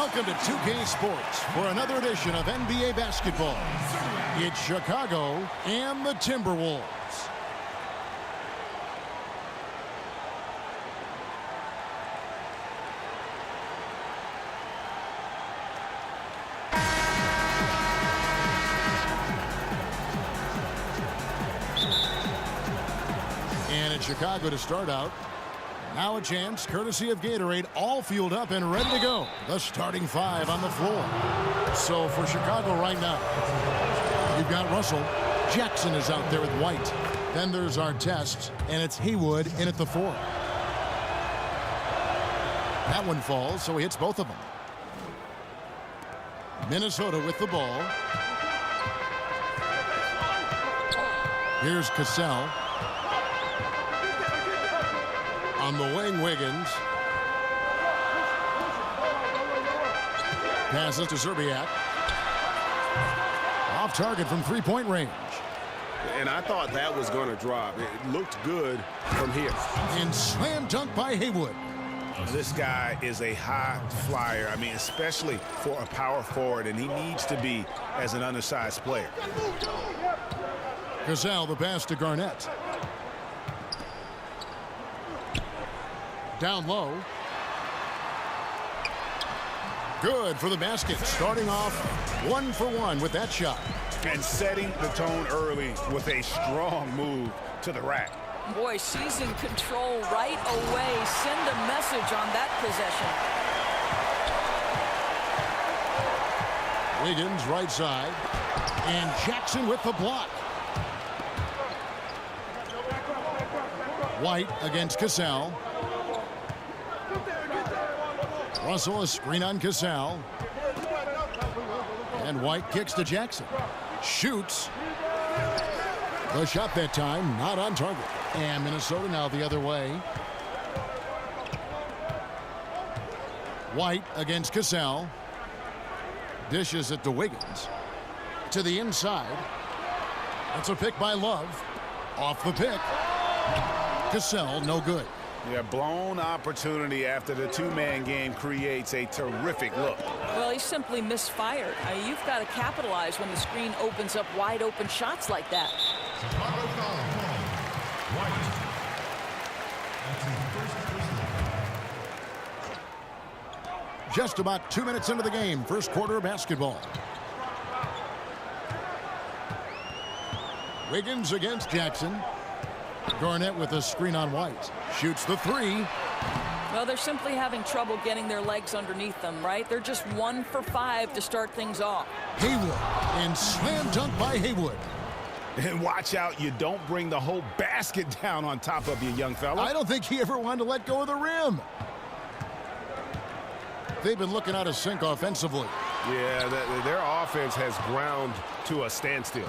Welcome to 2K Sports for another edition of NBA basketball. It's Chicago and the Timberwolves. And it's Chicago to start out. Now a chance, courtesy of Gatorade, all fueled up and ready to go. The starting five on the floor. So for Chicago right now, you've got Russell. Jackson is out there with White. Then there's Artest, and it's Haywood in at the 4. That one falls, so he hits both of them. Minnesota with the ball. Here's Cassell. On the wing, Wiggins. Passes to Zerbiak. Off target from three-point range. And I thought that was going to drop. It looked good from here. And slam dunk by Haywood. This guy is a high flyer. I mean, especially for a power forward, and he needs to be as an undersized player. Cassell, the pass to Garnett. Down low. Good for the basket. Starting off 1 for 1 with that shot. And setting the tone early with a strong move to the rack. Boy, she's in control right away. Send a message on that possession. Wiggins right side. And Jackson with the block. White against Cassell. Russell, a screen on Cassell. And White kicks to Jackson. Shoots. The shot that time, not on target. And Minnesota now the other way. White against Cassell. Dishes it to Wiggins. To the inside. That's a pick by Love. Off the pick. Cassell, no good. Yeah, blown opportunity after the two-man game creates a terrific look. Well, he simply misfired. You've got to capitalize when the screen opens up wide-open shots like that. Just about 2 minutes into the game, first quarter of basketball. Wiggins against Jackson. Garnett with a screen on White. Shoots the 3. Well, they're simply having trouble getting their legs underneath them, right? They're just 1 for 5 to start things off. Haywood, and slam dunk by Haywood. And watch out, you don't bring the whole basket down on top of you, young fella. I don't think he ever wanted to let go of the rim. They've been looking out of sync offensively. Yeah, their offense has ground to a standstill.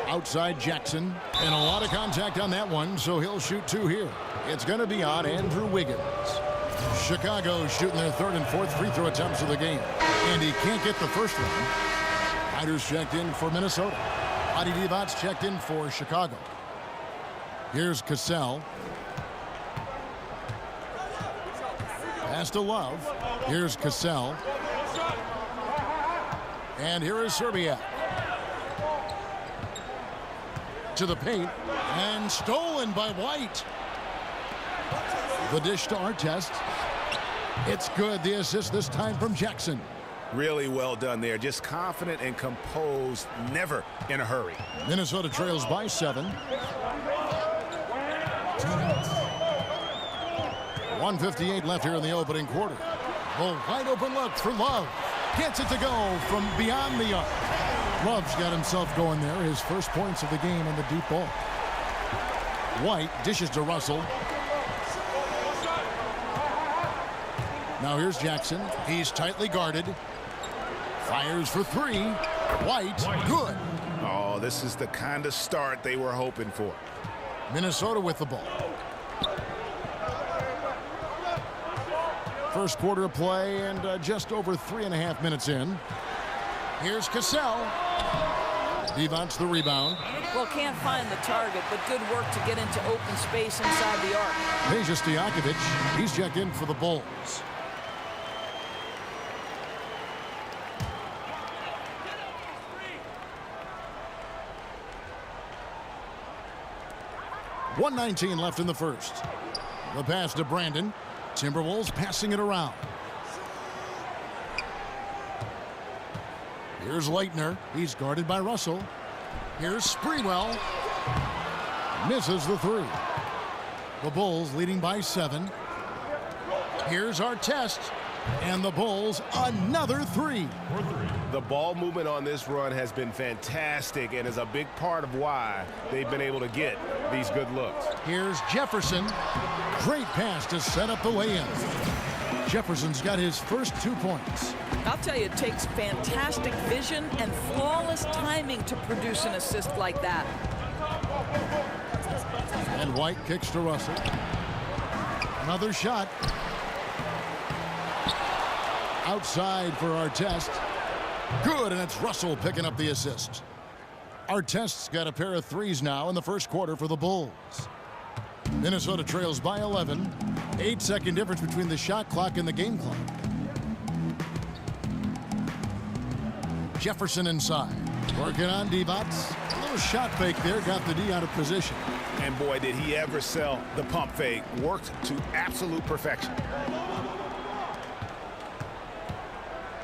Outside Jackson, and a lot of contact on that one, so he'll shoot 2 here. It's going to be on Andrew Wiggins. Chicago shooting their 3rd and 4th free throw attempts of the game, and he can't get the first one. Ryder's checked in for Minnesota. Adi Divot's checked in for Chicago. Here's Cassell. Pass to Love. Here's Cassell. And here is Zerbiak. To the paint, and stolen by White. The dish to Artest. It's good. The assist this time from Jackson. Really well done there. Just confident and composed, never in a hurry. Minnesota trails by 7. 1:58 left here in the opening quarter. The wide open look for Love. Gets it to go from beyond the arc. Love's got himself going there. His first points of the game on the deep ball. White dishes to Russell. Now here's Jackson. He's tightly guarded. Fires for 3. White, good. Oh, this is the kind of start they were hoping for. Minnesota with the ball. First quarter of play and just over 3.5 minutes in. Here's Cassell. Devon's the rebound. Well, can't find the target, but good work to get into open space inside the arc. Peja Stojakovic, he's checked in for the Bulls. 1:19 left in the first. The pass to Brandon. Timberwolves passing it around. Here's Leitner. He's guarded by Russell. Here's Sprewell. Misses the three. The Bulls leading by 7. Here's Artest. And the Bulls another three. The ball movement on this run has been fantastic and is a big part of why they've been able to get these good looks. Here's Jefferson. Great pass to set up the lay-in. Jefferson's got his first 2 points. I'll tell you, it takes fantastic vision and flawless timing to produce an assist like that. And White kicks to Russell. Another shot. Outside for Artest. Good, and it's Russell picking up the assist. Artest's got a pair of threes now in the first quarter for the Bulls. Minnesota trails by 11. 8-second difference between the shot clock and the game clock. Jefferson inside. Working on Divac. A little shot fake there, got the D out of position. And boy, did he ever sell the pump fake. Worked to absolute perfection.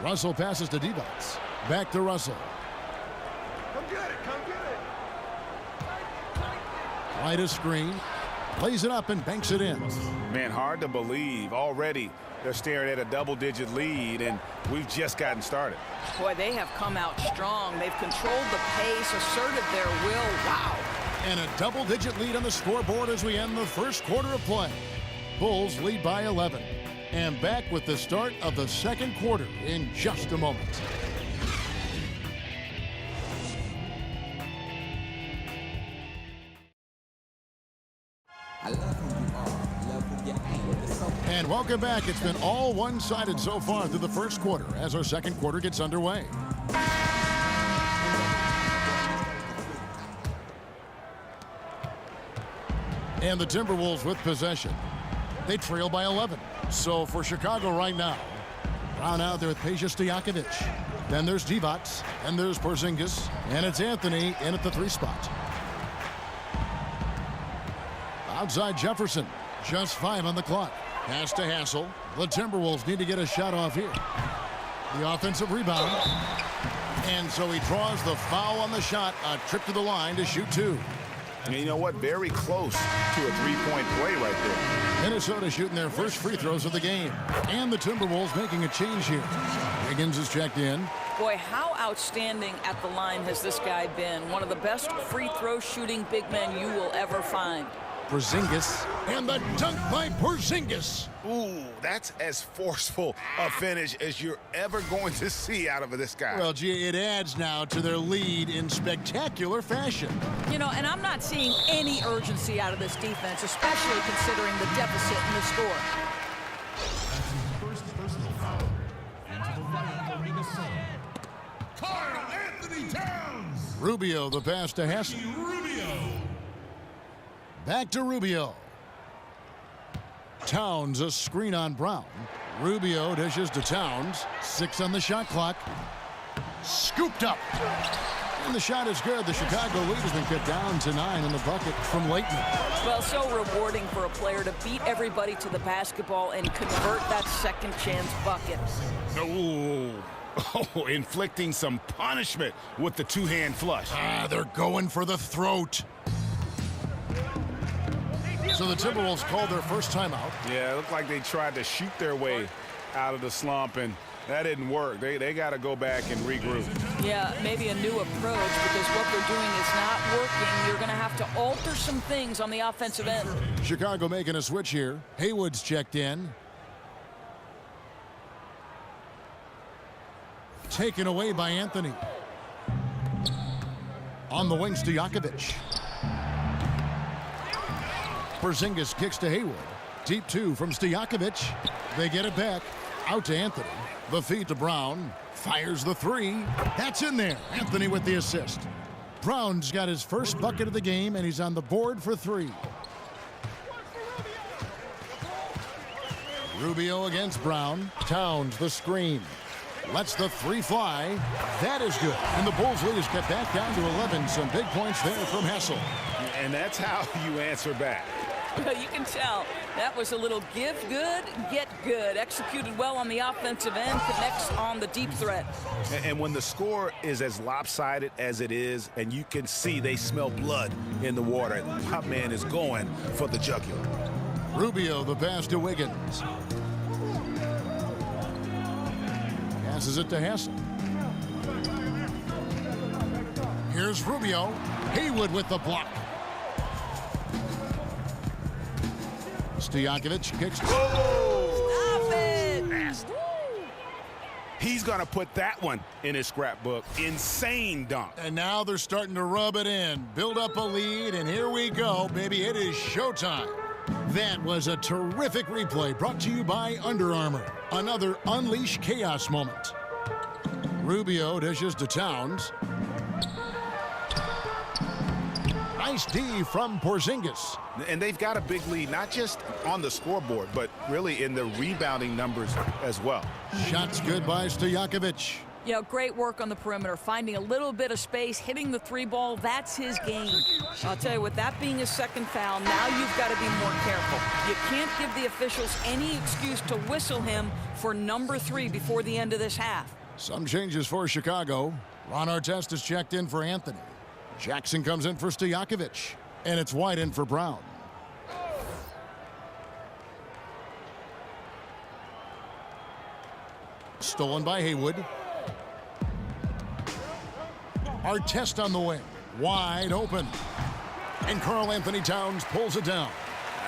Russell passes to Divac. Back to Russell. Come get it, come get it. Right a screen. Plays it up and banks it in. Man, hard to believe. Already they're staring at a double-digit lead, and we've just gotten started. Boy, they have come out strong. They've controlled the pace, asserted their will. Wow. And a double-digit lead on the scoreboard as we end the first quarter of play. Bulls lead by 11. And back with the start of the second quarter in just a moment. And welcome back. It's been all one-sided so far through the first quarter as our second quarter gets underway. And the Timberwolves with possession. They trail by 11. So for Chicago right now, Brown out there with Peja Stojakovic. Then there's Divac, and there's Porzingis, and it's Anthony in at the 3 spot. Outside Jefferson, just 5 on the clock. Pass to Hassel. The Timberwolves need to get a shot off here. The offensive rebound. And so he draws the foul on the shot, a trip to the line to shoot 2. And you know what? Very close to a three-point play right there. Minnesota shooting their first free throws of the game. And the Timberwolves making a change here. Wiggins is checked in. Boy, how outstanding at the line has this guy been. One of the best free throw shooting big men you will ever find. Porzingis. And the dunk by Porzingis. Ooh, that's as forceful a finish as you're ever going to see out of this guy. Well, gee, it adds now to their lead in spectacular fashion. You know, and I'm not seeing any urgency out of this defense, especially considering the deficit in the score. First personal foul. And to the right, Marina Son. Karl Anthony Towns. Rubio, the pass to Hassel. Rubio. Back to Rubio. Towns, a screen on Brown. Rubio dishes to Towns. 6 on the shot clock. Scooped up. And the shot is good. The Chicago lead has been cut down to 9 in the bucket from Leitner. Well, so rewarding for a player to beat everybody to the basketball and convert that second chance bucket. Oh, inflicting some punishment with the two-hand flush. They're going for the throat. So the Timberwolves called their first timeout. Yeah, it looked like they tried to shoot their way out of the slump, and that didn't work. They got to go back and regroup. Yeah, maybe a new approach, because what they're doing is not working. You're going to have to alter some things on the offensive end. Chicago making a switch here. Haywood's checked in. Taken away by Anthony. On the wing, Stojakovic. Porzingis kicks to Haywood. Deep 2 from Stojakovic. They get it back. Out to Anthony. The feed to Brown. Fires the 3. That's in there. Anthony with the assist. Brown's got his first bucket of the game, and he's on the board for 3. Rubio against Brown. Towns the screen. Lets the 3 fly. That is good. And the Bulls lead is cut back down to 11. Some big points there from Hassel. And that's how you answer back. You can tell that was a little give good, get good. Executed well on the offensive end, connects on the deep threat. And when the score is as lopsided as it is, and you can see they smell blood in the water, my man is going for the jugular. Rubio, the pass to Wiggins. Passes it to Hassel. Here's Rubio. Haywood with the block. Stojakovic kicks. Stop it! He's going to put that one in his scrapbook. Insane dunk. And now they're starting to rub it in. Build up a lead, and here we go, baby. It is showtime. That was a terrific replay brought to you by Under Armour. Another Unleash Chaos moment. Rubio dishes to Towns. Nice D from Porzingis. And they've got a big lead, not just on the scoreboard, but really in the rebounding numbers as well. Shots good by Stojakovic. You know, great work on the perimeter, finding a little bit of space, hitting the three ball. That's his game. I'll tell you, with that being his second foul, now you've got to be more careful. You can't give the officials any excuse to whistle him for number 3 before the end of this half. Some changes for Chicago. Ron Artest is checked in for Anthony. Jackson comes in for Stojakovic. And it's White in for Brown. Stolen by Haywood. Artest on the wing. Wide open. And Karl Anthony Towns pulls it down.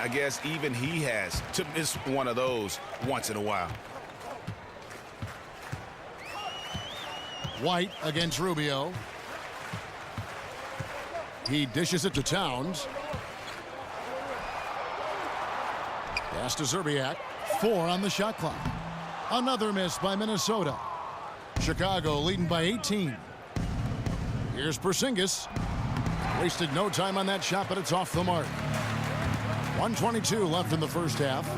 I guess even he has to miss one of those once in a while. White against Rubio. He dishes it to Towns. Pass to Zerbiak. 4 on the shot clock. Another miss by Minnesota. Chicago leading by 18. Here's Porzingis. Wasted no time on that shot, but it's off the mark. 1:22 left in the first half.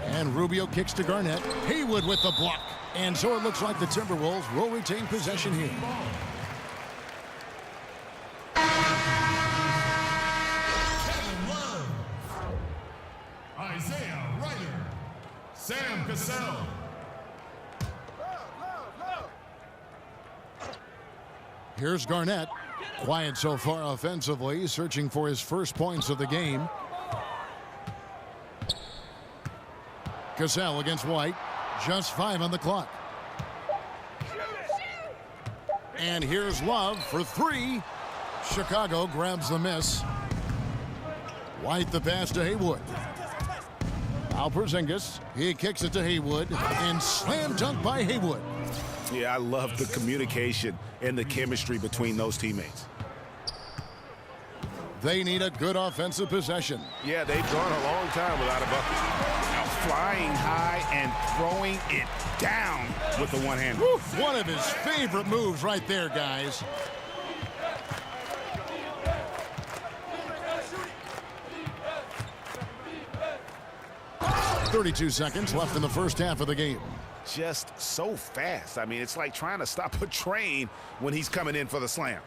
And Rubio kicks to Garnett. Haywood with the block. And so it looks like the Timberwolves will retain possession here. Isaiah Ryder, Sam Cassell. Here's Garnett. Quiet so far offensively, searching for his first points of the game. Cassell against White. Just 5 on the clock. And here's Love for 3. Chicago grabs the miss. White the pass to Haywood. Now Porzingis. He kicks it to Haywood. And slam dunk by Haywood. Yeah, I love the communication and the chemistry between those teammates. They need a good offensive possession. Yeah, they've gone a long time without a bucket. Now flying high and throwing it down with the one-hander. One of his favorite moves right there, guys. .32 seconds left in the first half of the game. Just so fast. I mean, it's like trying to stop a train when he's coming in for the slam.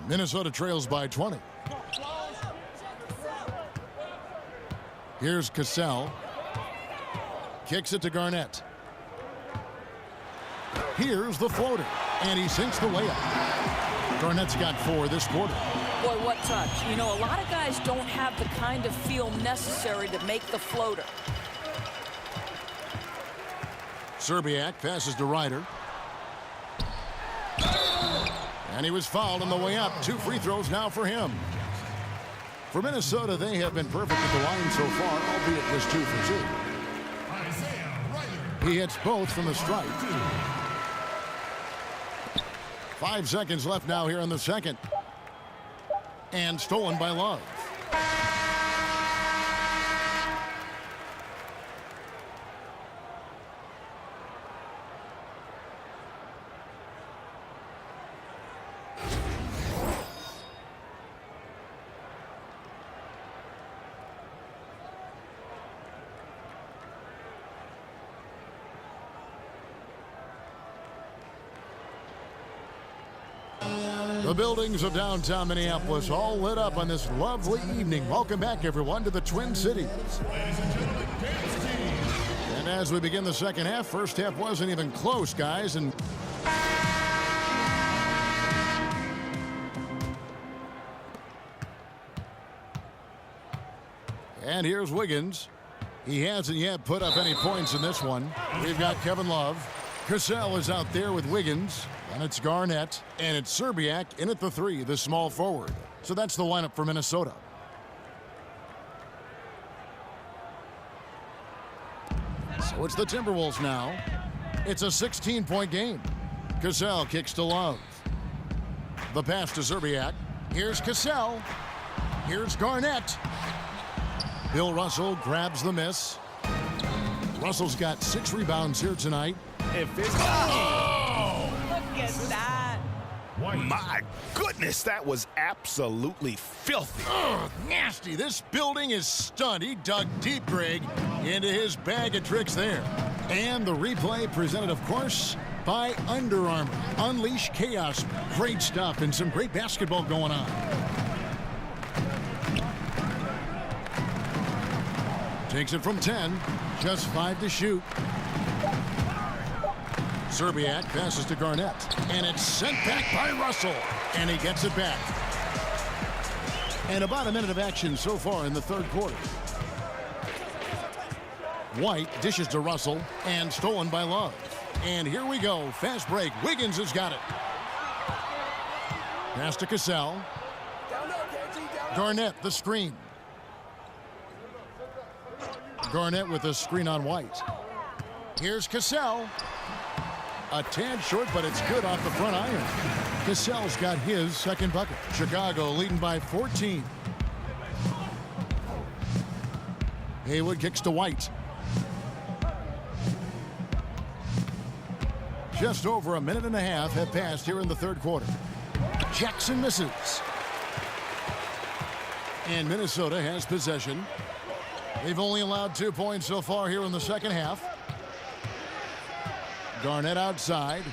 Minnesota trails by 20. Here's Cassell. Kicks it to Garnett. Here's the floater. And he sinks the layup. Garnett's got 4 this quarter. Boy, what touch. You know, a lot of guys don't have the kind of feel necessary to make the floater. Zerbiak passes to Ryder. And he was fouled on the way up. 2 free throws now for him. For Minnesota, they have been perfect at the line so far, albeit just 2 for 2. Isaiah Ryder. He hits both from the stripe. 5 seconds left now here in the second. And stolen by Love. The buildings of downtown Minneapolis all lit up on this lovely evening. Welcome back, everyone, to the Twin Cities. And as we begin the second half, first half wasn't even close, guys. And here's Wiggins. He hasn't yet put up any points in this one. We've got Kevin Love. Cassell is out there with Wiggins. And it's Garnett. And it's Serbiak in at the 3, the small forward. So that's the lineup for Minnesota. So it's the Timberwolves now. It's a 16-point game. Cassell kicks to Love. The pass to Serbiak. Here's Cassell. Here's Garnett. Bill Russell grabs the miss. Russell's got 6 rebounds here tonight. Oh! Look at that. My goodness, that was absolutely filthy. Ugh, nasty. This building is stunned. He dug deep, Greg, into his bag of tricks there. And the replay presented, of course, by Under Armour. Unleash chaos. Great stuff and some great basketball going on. Takes it from 10. Just 5 to shoot. Serbiak passes to Garnett. And it's sent back by Russell. And he gets it back. And about a minute of action so far in the third quarter. White dishes to Russell. And stolen by Love. And here we go. Fast break. Wiggins has got it. Pass to Cassell. Garnett, the screen. Garnett with a screen on White. Here's Cassell. A tad short, but it's good off the front iron. Cassell's got his second bucket. Chicago leading by 14. Haywood kicks to White. Just over a minute and a half have passed here in the third quarter. Jackson misses. And Minnesota has possession. They've only allowed 2 points so far here in the second half. Garnett outside.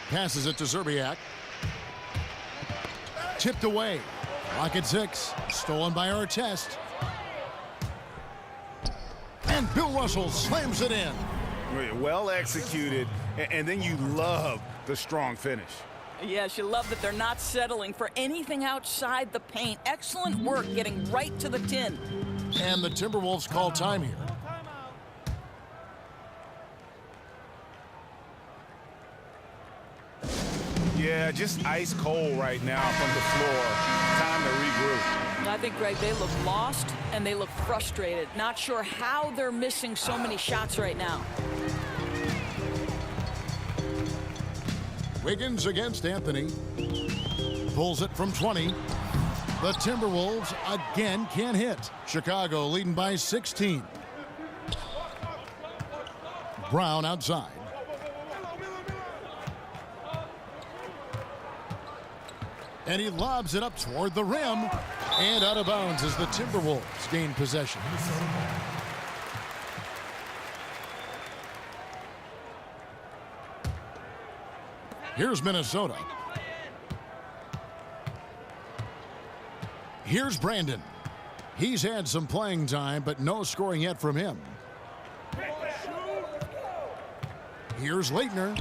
Passes it to Serbiak. Tipped away. Clock at 6. Stolen by Artest. And Bill Russell slams it in. Well executed, and then you love the strong finish. Yes, you love that they're not settling for anything outside the paint. Excellent work getting right to the tin. And the Timberwolves call time here. Yeah, just ice cold right now from the floor. Time to regroup. I think, Greg, they look lost and they look frustrated. Not sure how they're missing so many shots right now. Wiggins against Anthony. Pulls it from 20. The Timberwolves again can't hit. Chicago leading by 16. Brown outside. And he lobs it up toward the rim. And out of bounds as the Timberwolves gain possession. Here's Minnesota. Here's Brandon. He's had some playing time, but no scoring yet from him. Here's Leitner.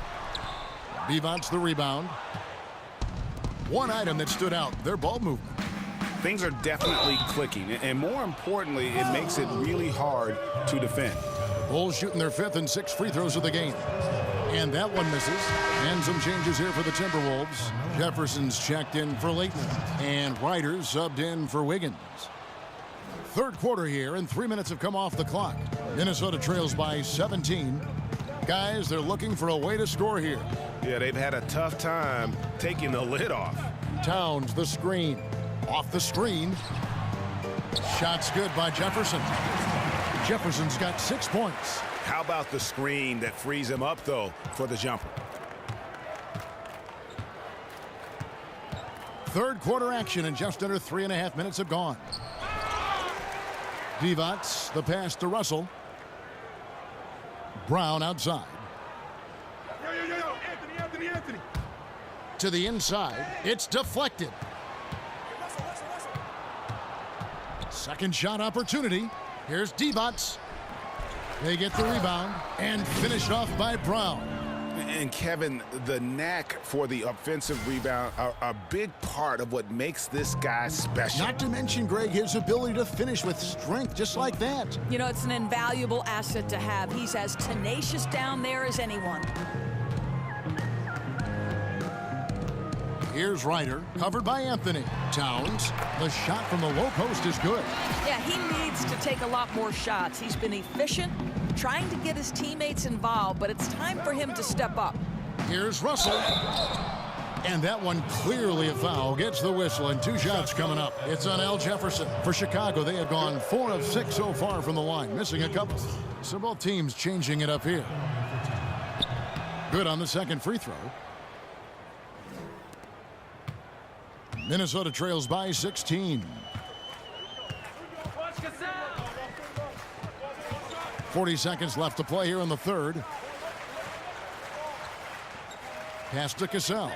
Vivant's the rebound. One item that stood out, their ball movement. Things are definitely clicking, and more importantly, it makes it really hard to defend. Bulls shooting their 5th and 6th free throws of the game. And that one misses. And some changes here for the Timberwolves. Jefferson's checked in for Leitner. And Ryder subbed in for Wiggins. Third quarter here, and 3 minutes have come off the clock. Minnesota trails by 17. Guys, they're looking for a way to score here. Yeah, they've had a tough time taking the lid off. Towns, the screen. Off the screen. Shot's good by Jefferson. Jefferson's got 6 points. How about the screen that frees him up, though, for the jumper? Third quarter action, and just under 3.5 minutes have gone. Vivant, the pass to Russell. Brown outside. Anthony. To the inside. It's deflected. Second shot opportunity. Here's Divac. They get the rebound and finished off by Brown. And Kevin, the knack for the offensive rebound are a big part of what makes this guy special. Not to mention, Greg, his ability to finish with strength just like that. You know, it's an invaluable asset to have. He's as tenacious down there as anyone. Here's Ryder, covered by Anthony. Towns, the shot from the low post is good. Yeah, he needs to take a lot more shots. He's been efficient, trying to get his teammates involved, but it's time for him to step up. Here's Russell. And that one clearly a foul. Gets the whistle, and 2 shots coming up. It's on Al Jefferson. For Chicago, they have gone 4 of 6 so far from the line, missing a couple. So both teams changing it up here. Good on the second free throw. Minnesota trails by 16. 40 seconds left to play here in the third. Pass to Cassell.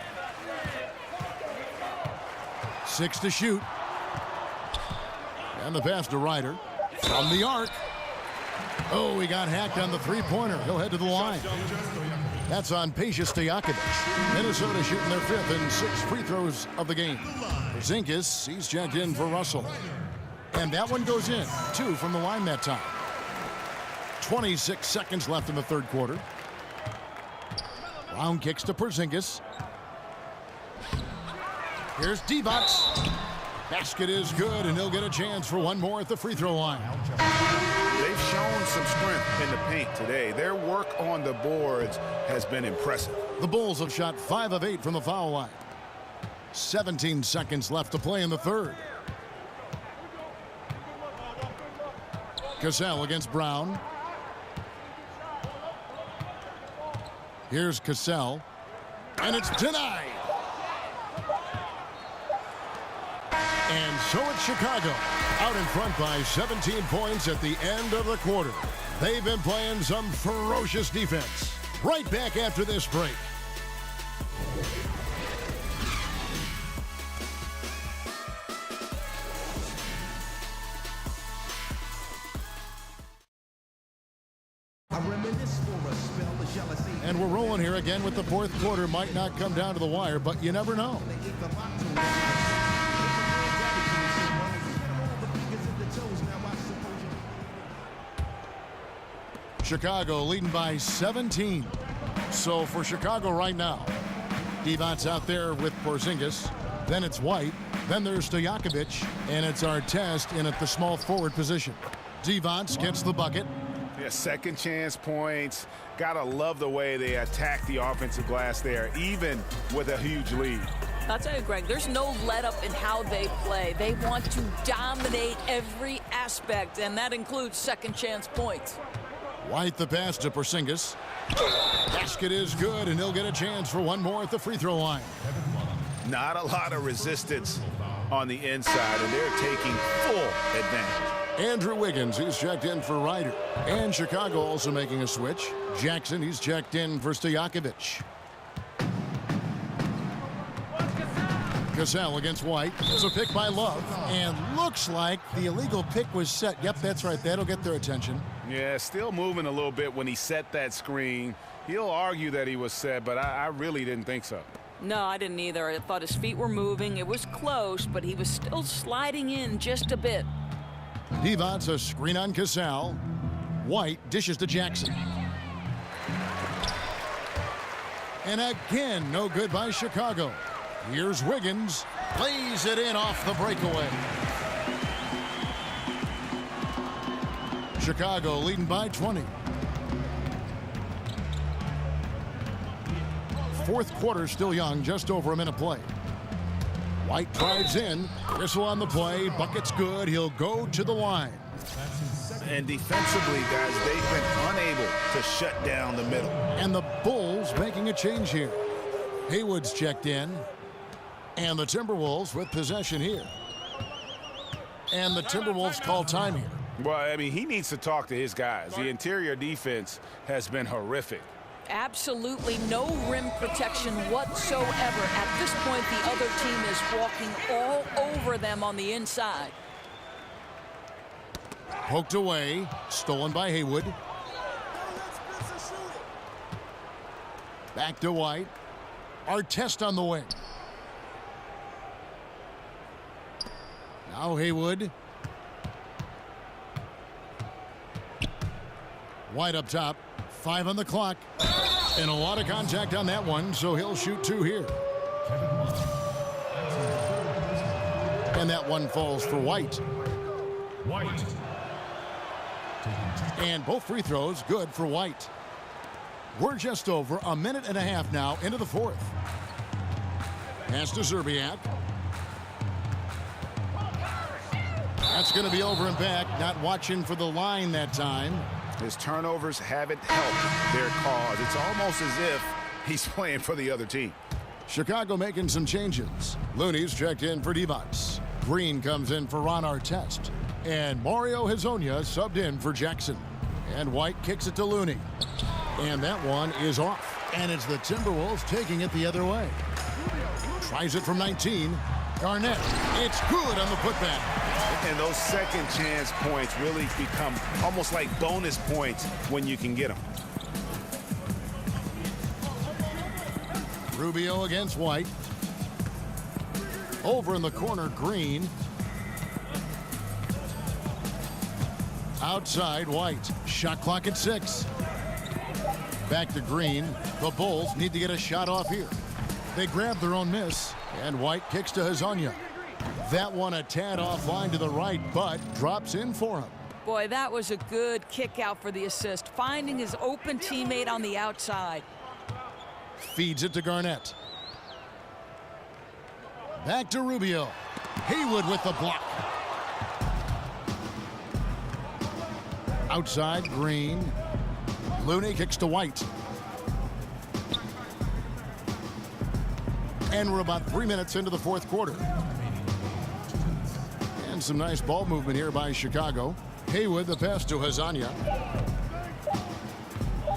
6 to shoot. And the pass to Ryder. From the arc. Oh, he got hacked on the three-pointer. He'll head to the line. That's on Peja Stojakovic. Minnesota shooting their 5th and 6th free throws of the game. Porzingis, he's checked in for Russell. And that one goes in. 2 from the line that time. 26 seconds left in the third quarter. Brown kicks to Porzingis. Here's Divac. Basket is good, and he'll get a chance for one more at the free throw line. They've shown some strength in the paint today. Their work on the boards has been impressive. The Bulls have shot 5 of 8 from the foul line. 17 seconds left to play in the third. Cassell against Brown. Here's Cassell. And it's denied. And so it's Chicago, out in front by 17 points at the end of the quarter. They've been playing some ferocious defense. Right back after this break. And we're rolling here again with the fourth quarter. Might not come down to the wire, but you never know. Chicago leading by 17. So for Chicago right now, Divac's out there with Porzingis. Then it's White. Then there's Stojakovic. And it's Artest in at the small forward position. Divac gets the bucket. Yeah, second chance points. Gotta love the way they attack the offensive glass there, even with a huge lead. I'll tell you, Greg, there's no let-up in how they play. They want to dominate every aspect, and that includes second chance points. White the pass to Porzingis. Basket is good, and he'll get a chance for one more at the free throw line. Not a lot of resistance on the inside, and they're taking full advantage. Andrew Wiggins, he's checked in for Ryder. And Chicago also making a switch. Jackson, he's checked in for Stojakovic. Cassell against White. It's a pick by Love. And looks like the illegal pick was set. Yep, that's right. That'll get their attention. Yeah, still moving a little bit when he set that screen. He'll argue that he was set, but I really didn't think so. No, I didn't either. I thought his feet were moving. It was close, but he was still sliding in just a bit. Divac a screen on Cassell. White dishes to Jackson. And again, no good by Chicago. Here's Wiggins. Lays it in off the breakaway. Chicago leading by 20. Fourth quarter still young, just over a minute play. White drives in, whistle on the play, bucket's good, he'll go to the line. And defensively, guys, they've been unable to shut down the middle. And the Bulls making a change here. Haywood's checked in. And the Timberwolves with possession here. And the Timberwolves call time here. Well, I mean, he needs to talk to his guys. The interior defense has been horrific. Absolutely no rim protection whatsoever. At this point, the other team is walking all over them on the inside. Poked away, stolen by Haywood. Back to White. Artest on the wing. Now Haywood. White up top. 5 on the clock. And a lot of contact on that one, so he'll shoot 2 here. And that one falls for White. White. And both free throws good for White. We're just over a minute and a half now into the fourth. Pass to Zerbiak. That's going to be over and back. Not watching for the line that time. His turnovers haven't helped their cause. It's almost as if he's playing for the other team. Chicago making some changes. Looney's checked in for Divac. Green comes in for Ron Artest. And Mario Hezonja subbed in for Jackson. And White kicks it to Looney. And that one is off. And it's the Timberwolves taking it the other way. Tries it from 19. Garnett. It's good on the putback. And those second chance points really become almost like bonus points when you can get them. Rubio against White. Over in the corner, Green. Outside, White. Shot clock at 6. Back to Green. The Bulls need to get a shot off here. They grab their own miss, and White kicks to Hezonja. That one a tad offline to the right, but drops in for him. Boy, that was a good kick out for the assist, finding his open teammate on the outside. Feeds it to Garnett. Back to Rubio. Haywood with the block. Outside, Green. Looney kicks to White. And we're about 3 minutes into the fourth quarter. And some nice ball movement here by Chicago. Haywood, the pass to Hezonja.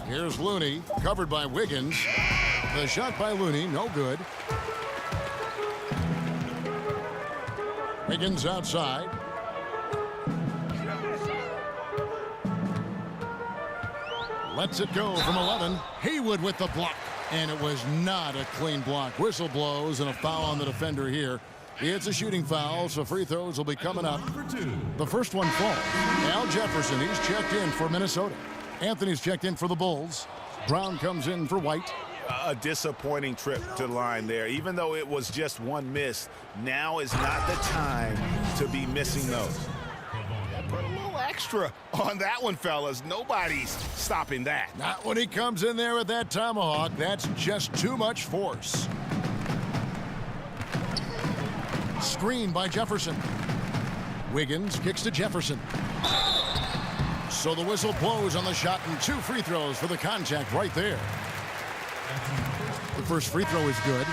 Here's Looney, covered by Wiggins. The shot by Looney, no good. Wiggins outside. Lets it go from 11. Haywood with the block. And it was not a clean block. Whistle blows and a foul on the defender here. It's a shooting foul, so free throws will be coming up. The first one falls. Al Jefferson, he's checked in for Minnesota. Anthony's checked in for the Bulls. Brown comes in for White. A disappointing trip to the line there. Even though it was just one miss, now is not the time to be missing those. Put a little extra on that one, fellas. Nobody's stopping that. Not when he comes in there with that tomahawk. That's just too much force. Screen by Jefferson. Wiggins kicks to Jefferson. So the whistle blows on the shot and 2 free throws for the contact right there. The first free throw is good.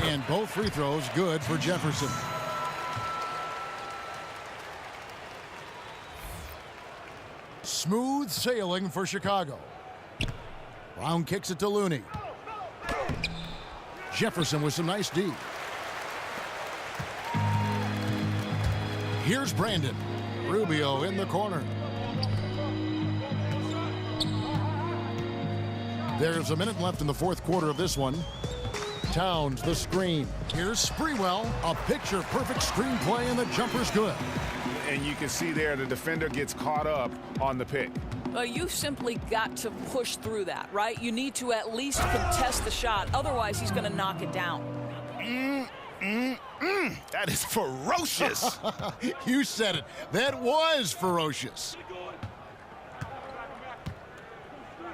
And both free throws good for Jefferson. Smooth sailing for Chicago. Brown kicks it to Looney. Jefferson with some nice D. Here's Brandon. Rubio in the corner. There's a minute left in the fourth quarter of this one. Towns the screen. Here's Sprewell. A picture-perfect screenplay, and the jumper's good. And you can see there the defender gets caught up on the pick. Well, you simply got to push through that, right? You need to at least contest the shot. Otherwise, he's going to knock it down. That is ferocious. You said it. That was ferocious.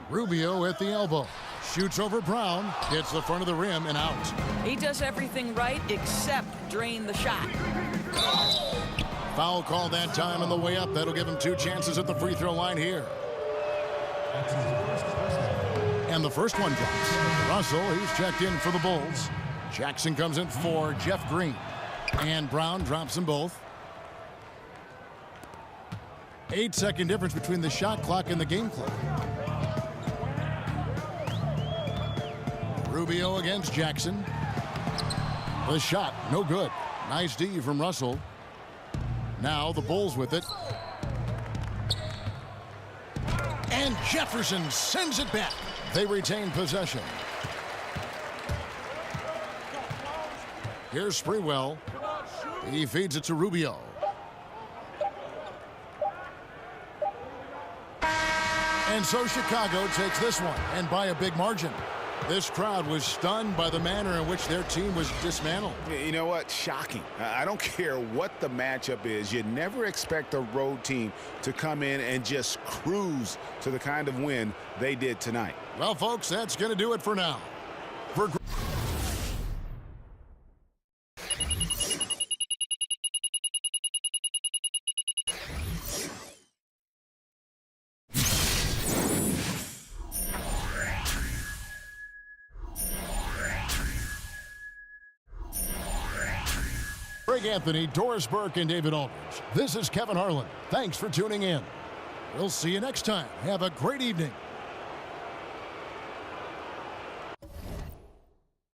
Rubio at the elbow. Shoots over Brown. Hits the front of the rim and out. He does everything right except drain the shot. Foul call that time on the way up. That'll give him 2 chances at the free throw line here. And the first one drops. Russell, he's checked in for the Bulls. Jackson comes in for Jeff Green. And Brown drops them both. 8-second difference between the shot clock and the game clock. Rubio against Jackson. The shot, no good. Nice D from Russell. Now the Bulls with it. And Jefferson sends it back. They retain possession. Here's Sprewell. He feeds it to Rubio. And so Chicago takes this one, and by a big margin. This crowd was stunned by the manner in which their team was dismantled. You know what? Shocking. I don't care what the matchup is. You never expect a road team to come in and just cruise to the kind of win they did tonight. Well, folks, that's going to do it for now. For Greg Anthony, Doris Burke, and David Aldridge, this is Kevin Harlan. Thanks for tuning in. We'll see you next time. Have a great evening.